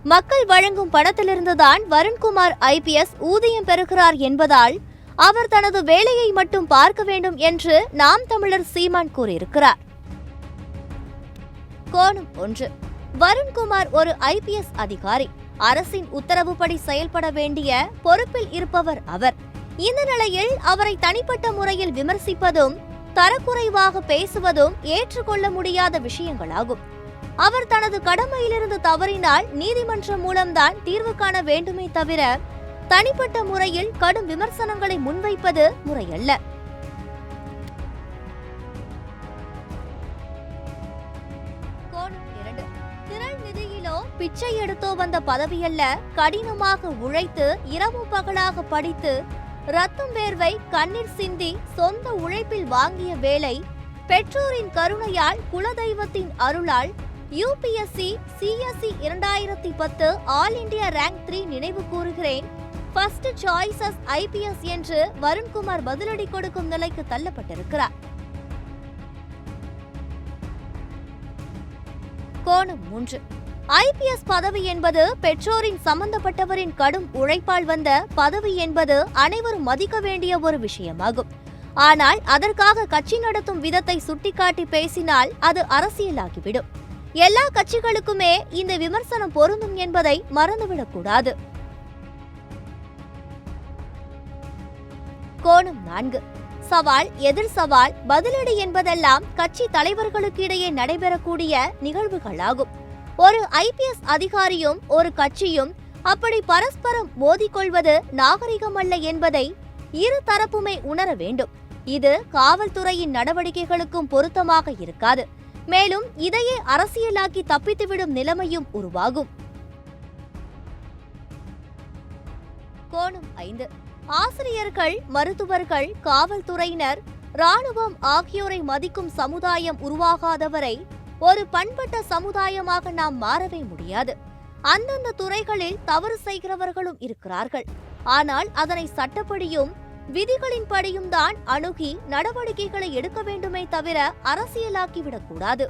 மக்கள் வழங்கும் பணத்திலிருந்துதான் வருண்குமார் ஐபிஎஸ் ஊதியம் பெறுகிறார் என்பதால் அவர் தனது வேலையை மட்டும் பார்க்க வேண்டும் என்று நாம் தமிழர் சீமான் கூறியிருக்கிறார். கோணம் 1. வருண்குமார் ஒரு ஐபிஎஸ் அதிகாரி. அரசின் உத்தரவுப்படி செயல்பட வேண்டிய பொறுப்பில் இருப்பவர் அவர். இந்த நிலையில் அவரை தனிப்பட்ட முறையில் விமர்சிப்பதும் தரக்குறைவாக பேசுவதும் ஏற்றுக்கொள்ள முடியாத விஷயங்களாகும். அவர் தனது கடமையிலிருந்து தவறினால் நீதிமன்றம் மூலம்தான் தீர்வு காண வேண்டுமே தவிர தனிப்பட்ட முறையில் கடும் விமர்சனங்களை முன்வைப்பது முறையல்ல. கோணம் 2. திரள் நிதியிலோ பிச்சை எடுத்தோ வந்த பதவியல்ல. கடினமாக உழைத்து இரவு பகலாக படித்து ரத்தம் வேர்வை கண்ணீர் சிந்தி சொந்த உழைப்பில் வாங்கிய வேலை. பெற்றோரின் கருணையால் குலதெய்வத்தின் அருளால் UPSC CSC 2010 all India rank 3 நினைவு கூறுகிறேன். ஃபர்ஸ்ட் சாய்ஸஸ் ஐபிஎஸ் என்று வருண்குமார் பதிலடி கொடுக்கும் நிலைக்கு தள்ளப்பட்டிருக்கிறார். கோணம் 3. ஐபிஎஸ் பதவி என்பது பெற்றோரின் சம்பந்தப்பட்டவரின் கடும் உழைப்பால் வந்த பதவி என்பது அனைவரும் மதிக்க வேண்டிய ஒரு விஷயமாகும். ஆனால் அதற்காக கட்சி நடத்தும் விதத்தை சுட்டிக்காட்டி பேசினால் அது அரசியலாகிவிடும். எல்லா கட்சிகளுக்குமே இந்த விமர்சனம் பொருந்தும் என்பதை மறந்துவிடக்கூடாது. கோணம் 4. சவால் எதிர் சவால் பதிலடி என்பதெல்லாம் கட்சி தலைவர்களுக்கு இடையே நடைபெறக்கூடிய நிகழ்வுகளாகும். ஒரு ஐபிஎஸ் அதிகாரியும் ஒரு கட்சியும் அப்படி பரஸ்பரம் மோதிக்கொள்வது நாகரிகமல்ல என்பதை இரு தரப்புமே உணர வேண்டும். இது காவல்துறையின் நடவடிக்கைகளுக்கும் பொருத்தமாக இருக்காது. மேலும் இதையே அரசியலாக்கி தப்பித்துவிடும் நிலைமையும் உருவாகும். கோணம் 5. ஆசிரியர்கள், மருத்துவர்கள், காவல்துறையினர், ராணுவம் ஆகியோரை மதிக்கும் சமுதாயம் உருவாகாதவரை ஒரு பண்பட்ட சமுதாயமாக நாம் மாறவே முடியாது. அந்தந்த துறைகளில் தவறு செய்கிறவர்களும் இருக்கிறார்கள். ஆனால் அதனை சட்டப்படியும் விதிகளின்படியும் தான் அணுகி நடவடிக்கைகளை எடுக்க வேண்டுமே தவிர அரசியலாக்கிவிடக்கூடாது.